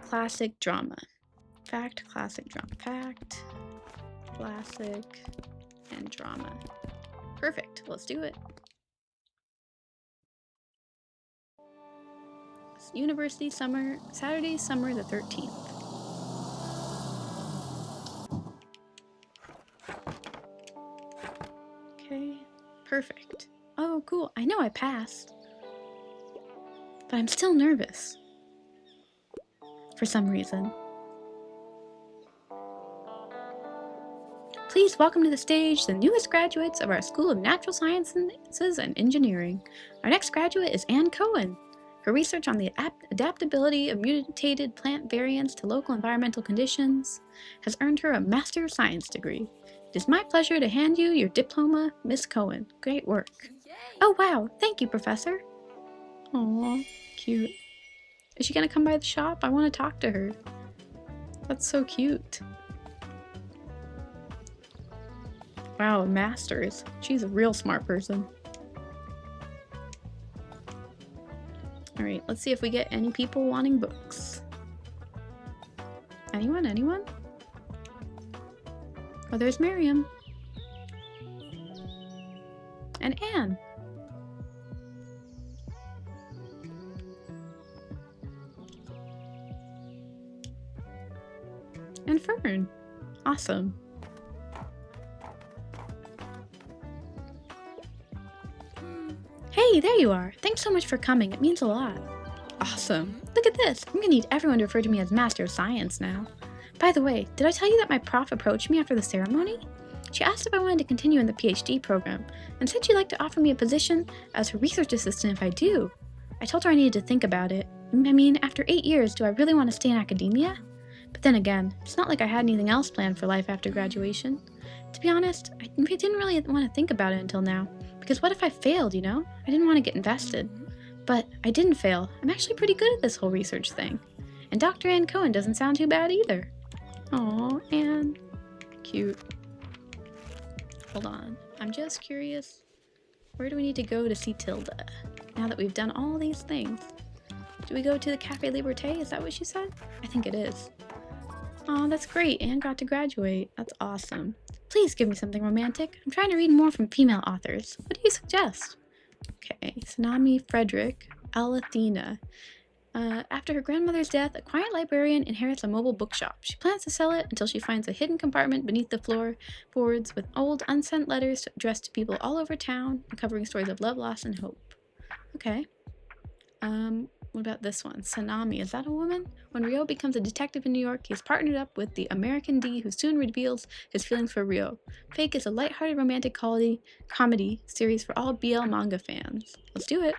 Speaker 1: classic, drama. Fact, classic, drama. Fact, classic, and drama. Perfect, let's do it. University summer, Saturday, summer the 13th. Okay, perfect. Oh, cool. I know I passed. But I'm still nervous. For some reason. Please welcome to the stage the newest graduates of our School of Natural Sciences and Engineering. Our next graduate is Anne Cohen. Her research on the adaptability of mutated plant variants to local environmental conditions has earned her a Master of Science degree. It is my pleasure to hand you your diploma, Miss Cohen. Great work. Yay. Oh wow, thank you, Professor. Aw, cute. Is she gonna come by the shop? I want to talk to her. That's so cute. Wow, a master's. She's a real smart person. Alright, let's see if we get any people wanting books. Anyone? Anyone? Oh, there's Miriam. And Anne. And Fern. Awesome. Hey, there you are. Thanks so much for coming. It means a lot. Awesome. Look at this. I'm gonna need everyone to refer to me as Master of Science now. By the way, did I tell you that my prof approached me after the ceremony? She asked if I wanted to continue in the PhD program, and said she'd like to offer me a position as her research assistant if I do. I told her I needed to think about it. I mean, after 8 years, do I really want to stay in academia? But then again, it's not like I had anything else planned for life after graduation. To be honest, I didn't really want to think about it until now, because what if I failed, you know? I didn't want to get invested. But I didn't fail. I'm actually pretty good at this whole research thing. And Dr. Anne Cohen doesn't sound too bad either. Aw, Anne. Cute. Hold on. I'm just curious. Where do we need to go to see Tilda? Now that we've done all these things. Do we go to the Cafe Liberté? Is that what she said? I think it is. Oh, that's great. Anne got to graduate. That's awesome. Please give me something romantic. I'm trying to read more from female authors. What do you suggest? Okay, Tsunami Frederick, Alathena. After her grandmother's death, a quiet librarian inherits a mobile bookshop. She plans to sell it until she finds a hidden compartment beneath the floorboards with old, unsent letters addressed to people all over town and covering stories of love, loss, and hope. Okay. What about this one? Tsunami. Is that a woman? When Ryo becomes a detective in New York, he's partnered up with the American D, who soon reveals his feelings for Ryo. Fake is a lighthearted romantic comedy series for all BL manga fans. Let's do it.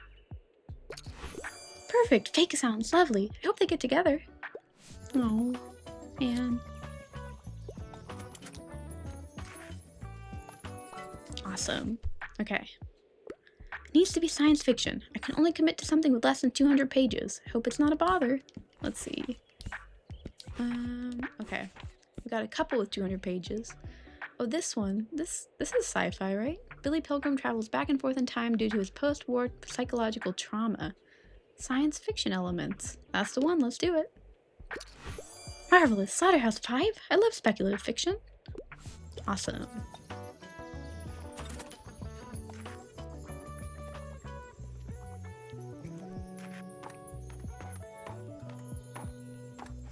Speaker 1: Perfect. Fake sounds lovely. I hope they get together. Oh, man. Awesome. Okay. It needs to be science fiction. I can only commit to something with less than 200 pages. I hope it's not a bother. Let's see. Okay. We got a couple with 200 pages. Oh, this one. This is sci-fi, right? Billy Pilgrim travels back and forth in time due to his post-war psychological trauma. Science fiction elements. That's the one. Let's do it. Marvelous. Slaughterhouse 5? I love speculative fiction. Awesome.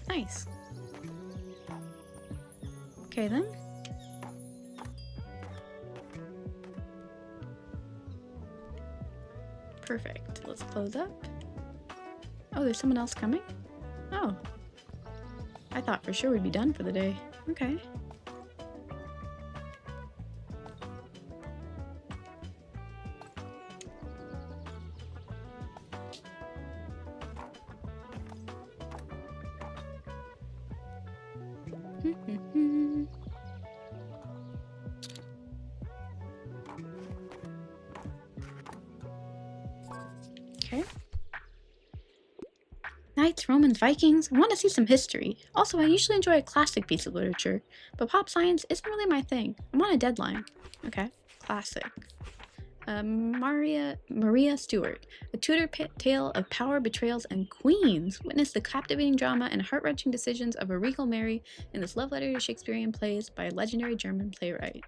Speaker 1: Nice. Okay then. Perfect. Let's close up. Oh, there's someone else coming? Oh. I thought for sure we'd be done for the day. Okay. Okay. Knights, Romans, Vikings. I want to see some history. Also, I usually enjoy a classic piece of literature, but pop science isn't really my thing. I'm on a deadline. Okay. Classic. Maria Stuart, a Tudor tale of power, betrayals, and queens. Witness the captivating drama and heart-wrenching decisions of a regal Mary in this love letter to Shakespearean plays by a legendary German playwright.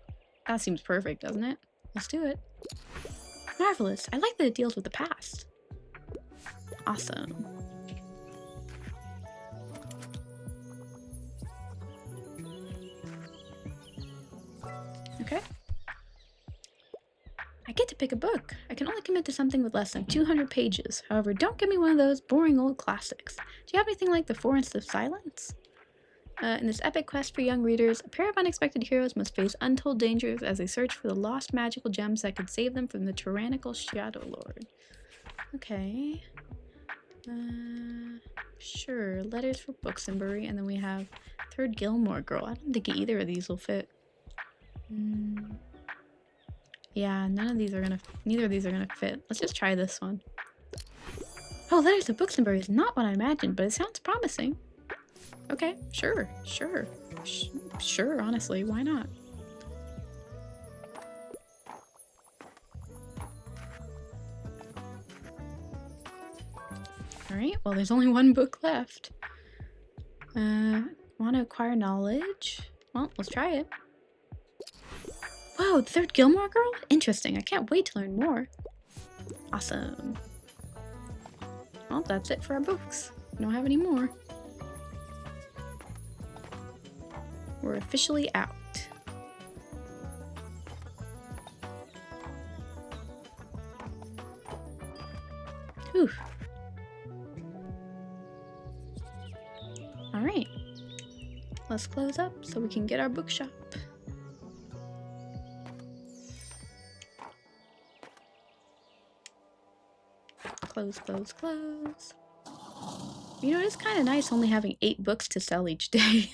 Speaker 1: That seems perfect, doesn't it? Let's do it. Marvelous. I like that it deals with the past. Awesome. Okay. I get to pick a book. I can only commit to something with less than 200 pages. However, don't give me one of those boring old classics. Do you have anything like The Forest of Silence? In this epic quest for young readers, a pair of unexpected heroes must face untold dangers as they search for the lost magical gems that could save them from the tyrannical Shadow Lord. Okay. Sure. Letters for Booksenbury, and then we have Third Gilmore Girl. I don't think either of these will fit. Yeah, neither of these are gonna fit. Let's just try this one. Oh, Letters of Booksenbury is not what I imagined, but it sounds promising. Okay, sure, honestly, why not? Alright, well, there's only one book left. Want to acquire knowledge? Well, let's try it. Whoa, the Third Gilmore Girl? Interesting, I can't wait to learn more. Awesome. Well, that's it for our books. We don't have any more. We're officially out. Whew. Alright. Let's close up so we can get our bookshop. Close, close, close. You know, it's kind of nice only having 8 books to sell each day.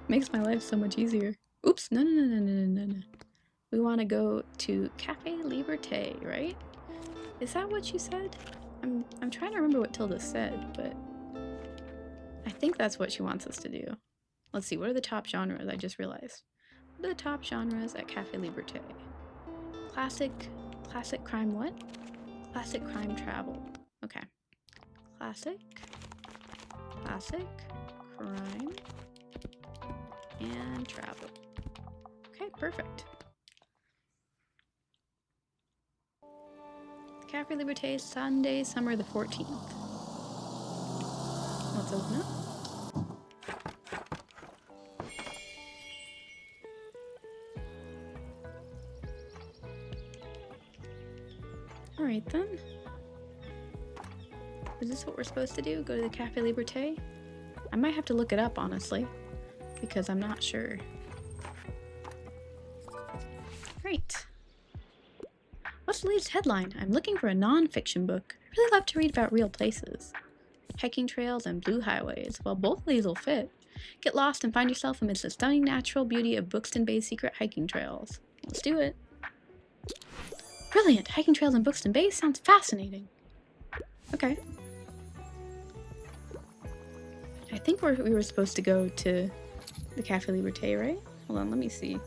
Speaker 1: Makes my life so much easier. Oops, no. We want to go to Cafe Liberté, right? Is that what you said? I'm trying to remember what Tilda said, but I think that's what she wants us to do. Let's see, what are the top genres? I just realized. What are the top genres at Cafe Liberté? Classic crime what? Classic crime travel. Okay. Classic. Classic. Crime. And travel. Okay, perfect. Cafe Liberté, Sunday, summer the 14th. Let's open up. Alright then. Is this what we're supposed to do? Go to the Cafe Liberté? I might have to look it up, honestly, because I'm not sure. Right. What's the latest headline? I'm looking for a non-fiction book. I really love to read about real places. Hiking trails and blue highways. Well, both of these will fit. Get lost and find yourself amidst the stunning natural beauty of Buxton Bay's secret hiking trails. Let's do it. Brilliant! Hiking trails in Buxton Bay sounds fascinating. Okay. I think we were supposed to go to the Cafe Liberté, right? Hold on, let me see.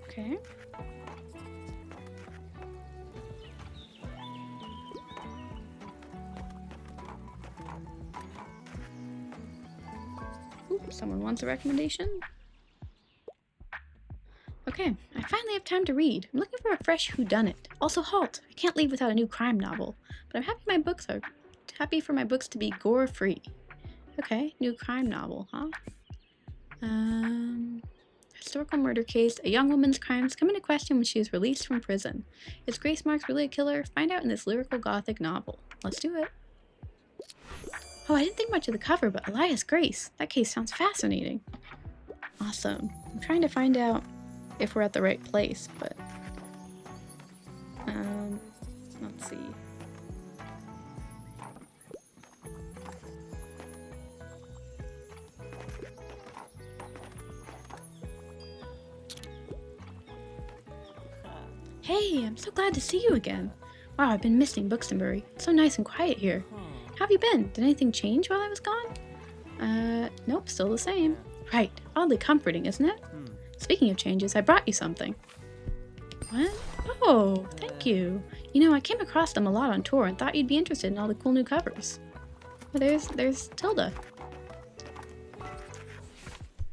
Speaker 1: Okay. Ooh, someone wants a recommendation? Okay, I finally have time to read. I'm looking for a fresh whodunit. Also, halt! I can't leave without a new crime novel, but I'm happy for my books to be gore-free. Okay, new crime novel, huh? Historical murder case. A young woman's crimes come into question when she is released from prison. Is Grace Marks really a killer? Find out in this lyrical gothic novel. Let's do it. Oh, I didn't think much of the cover, but Elias Grace. That case sounds fascinating. Awesome. I'm trying to find out if we're at the right place, but let's see. Hey, I'm so glad to see you again. Wow, I've been missing Buxtonbury. It's so nice and quiet here. How have you been? Did anything change while I was gone? Nope, still the same. Right, oddly comforting, isn't it? Speaking of changes, I brought you something. What? Oh, thank you. You know, I came across them a lot on tour and thought you'd be interested in all the cool new covers. Oh, there's Tilda.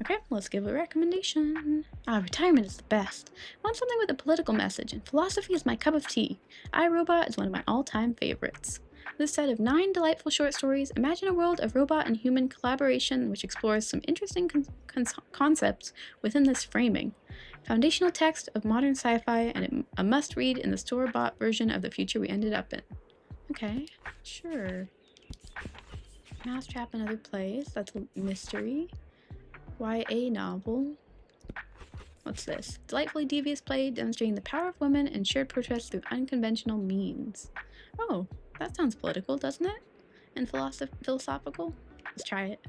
Speaker 1: Okay, let's give a recommendation. Retirement is the best. I want something with a political message, and philosophy is my cup of tea. I, Robot is one of my all-time favorites. This set of 9 delightful short stories, imagine a world of robot and human collaboration which explores some interesting concepts within this framing. Foundational text of modern sci-fi and a must-read in the store-bought version of the future we ended up in. Okay, sure. Mousetrap and Other Plays, that's a mystery. YA novel. What's this? Delightfully devious play demonstrating the power of women and shared protest through unconventional means. Oh, that sounds political, doesn't it? And philosophical? Let's try it.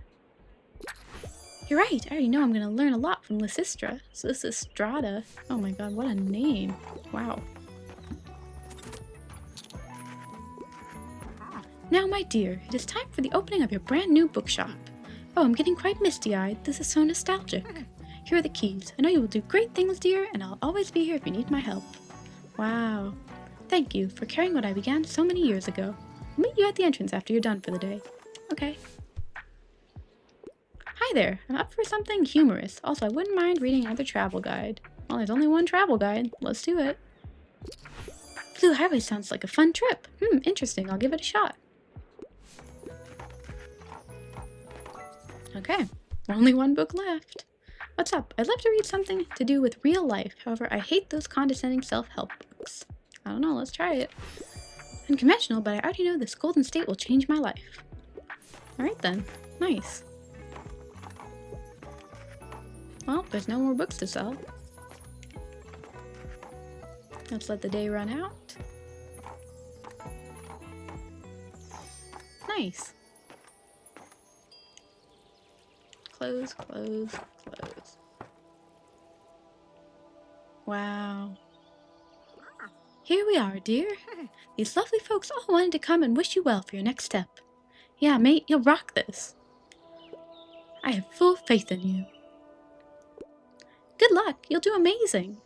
Speaker 1: You're right, I already know I'm gonna learn a lot from Lysistra. Lysistrata. Oh my god, what a name. Wow. Now, my dear, it is time for the opening of your brand new bookshop. Oh, I'm getting quite misty-eyed. This is so nostalgic. Here are the keys. I know you will do great things, dear, and I'll always be here if you need my help. Wow. Thank you for carrying what I began so many years ago. I'll meet you at the entrance after you're done for the day. Okay. Hi there. I'm up for something humorous. Also, I wouldn't mind reading another travel guide. Well, there's only one travel guide. Let's do it. Blue Highway sounds like a fun trip. Interesting. I'll give it a shot. Okay, only one book left. What's up? I'd love to read something to do with real life. However, I hate those condescending self-help books. I don't know, let's try it. Unconventional, but I already know this Golden State will change my life. Alright then, nice. Well, there's no more books to sell. Let's let the day run out. Nice. Close, close, close. Wow. Here we are, dear. These lovely folks all wanted to come and wish you well for your next step. Yeah, mate, you'll rock this. I have full faith in you. Good luck, you'll do amazing.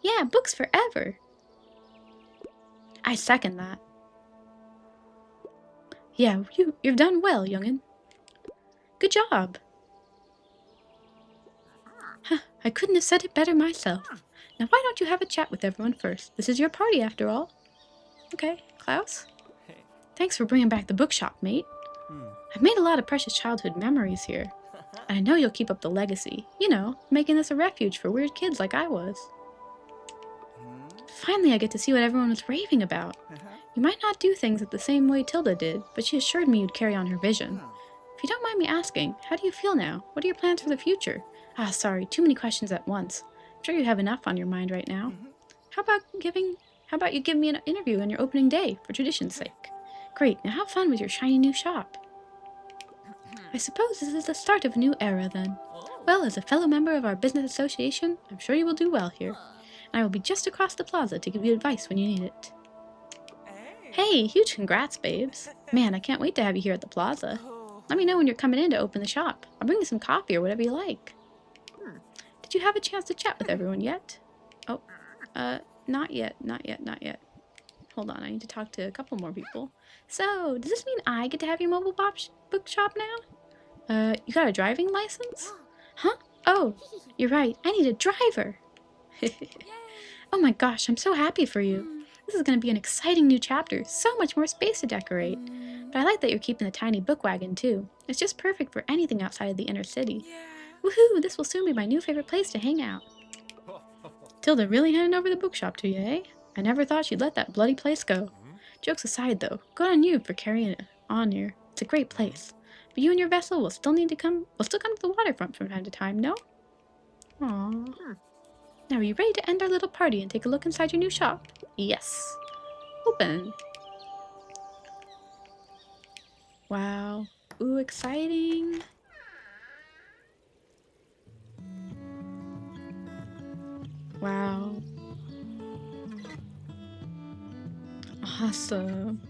Speaker 1: Yeah, books forever. I second that. Yeah, you've done well, young'un. Good job. Huh, I couldn't have said it better myself. Now why don't you have a chat with everyone first? This is your party after all. Okay, Klaus? Thanks for bringing back the bookshop, mate. I've made a lot of precious childhood memories here. And I know you'll keep up the legacy. You know, making this a refuge for weird kids like I was. Finally, I get to see what everyone was raving about. You might not do things the same way Tilda did, but she assured me you'd carry on her vision. If you don't mind me asking, how do you feel now? What are your plans for the future? Ah, sorry, too many questions at once. I'm sure you have enough on your mind right now. How about you give me an interview on your opening day, for tradition's sake? Great, now have fun with your shiny new shop. I suppose this is the start of a new era, then. Well, as a fellow member of our business association, I'm sure you will do well here. And I will be just across the plaza to give you advice when you need it. Hey, huge congrats, babes. Man, I can't wait to have you here at the plaza. Let me know when you're coming in to open the shop. I'll bring you some coffee or whatever you like. Did you have a chance to chat with everyone yet? Oh, not yet. Hold on, I need to talk to a couple more people. So, does this mean I get to have your mobile bookshop now? You got a driving license? Huh? Oh, you're right. I need a driver. Oh my gosh, I'm so happy for you. This is going to be an exciting new chapter. So much more space to decorate. But I like that you're keeping the tiny book wagon too. It's just perfect for anything outside of the inner city. Woohoo, this will soon be my new favorite place to hang out. Tilda really handed over the bookshop to you, eh? I never thought she'd let that bloody place go. Jokes aside though, good on you for carrying it on here. It's a great place. But you and your vessel will still come to the waterfront from time to time, no? Aww. Now are you ready to end our little party and take a look inside your new shop? Yes. Open. Wow. Ooh, exciting. Wow. Awesome.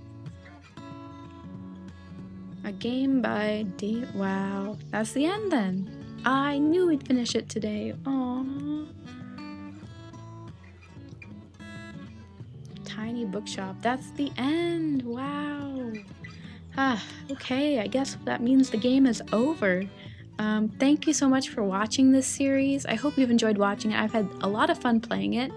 Speaker 1: A game by D. Wow. That's the end then. I knew we'd finish it today. Aww. Tiny Bookshop. That's the end. Wow. Ah, okay. I guess that means the game is over. Thank you so much for watching this series. I hope you've enjoyed watching it. I've had a lot of fun playing it.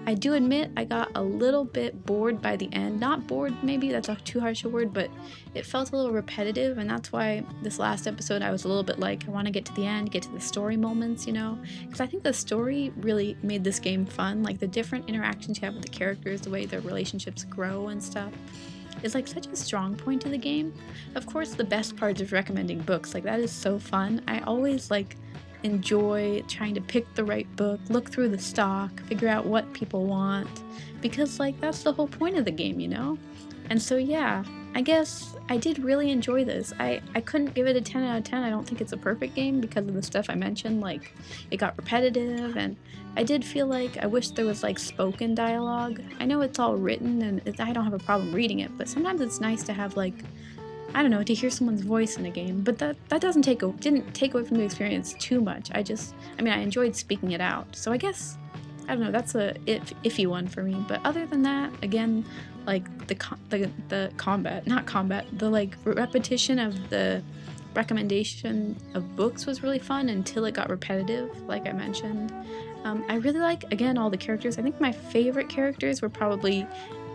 Speaker 1: I do admit I got a little bit bored by the end. Not bored, maybe, that's too harsh a word, but it felt a little repetitive, and that's why this last episode I was a little bit like, I want to get to the end, get to the story moments, you know? Because I think the story really made this game fun, like the different interactions you have with the characters, the way their relationships grow and stuff is like such a strong point of the game. Of course, the best part is recommending books. Like, that is so fun. I always like enjoy trying to pick the right book, look through the stock, figure out what people want, because like that's the whole point of the game, you know? And so yeah, I guess I did really enjoy this. I couldn't give it a 10 out of 10. I don't think it's a perfect game because of the stuff I mentioned, like it got repetitive, and I did feel like I wish there was like spoken dialogue. I know it's all written and I don't have a problem reading it, but sometimes it's nice to have like, I don't know, to hear someone's voice in a game, but that didn't take away from the experience too much. I enjoyed speaking it out. So I guess, I don't know, that's a iffy one for me. But other than that, again, like the like repetition of the recommendation of books was really fun until it got repetitive, like I mentioned. I really like, again, all the characters. I think my favorite characters were probably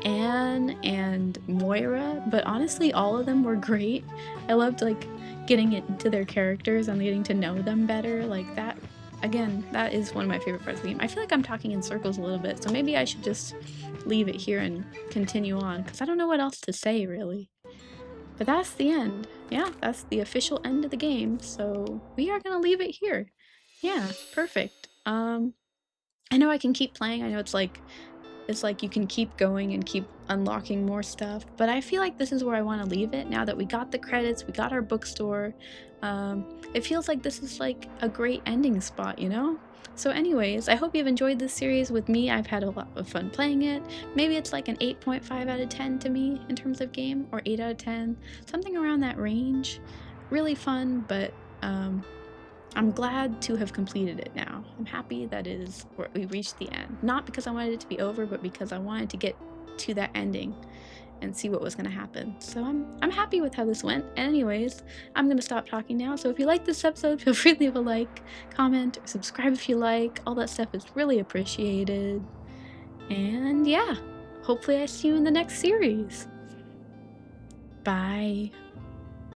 Speaker 1: Anne and Moira, but honestly all of them were great. I loved like getting into their characters and getting to know them better. Like that, again, that is one of my favorite parts of the game. I feel like I'm talking in circles a little bit, so maybe I should just leave it here and continue on, because I don't know what else to say really. But that's the end. Yeah, that's the official end of the game, so we are gonna leave it here. Yeah, perfect. I know I can keep playing. I know it's like you can keep going and keep unlocking more stuff, but I feel like this is where I want to leave it now that we got the credits, we got our bookstore. It feels like this is like a great ending spot, you know? So anyways, I hope you've enjoyed this series with me. I've had a lot of fun playing it. Maybe it's like an 8.5 out of 10 to me in terms of game, or 8 out of 10, something around that range. Really fun, but I'm glad to have completed it now. I'm happy that we reached the end. Not because I wanted it to be over, but because I wanted to get to that ending and see what was going to happen. So I'm happy with how this went. Anyways, I'm going to stop talking now. So if you like this episode, feel free to leave a like, comment, or subscribe if you like. All that stuff is really appreciated. And yeah, hopefully I see you in the next series. Bye.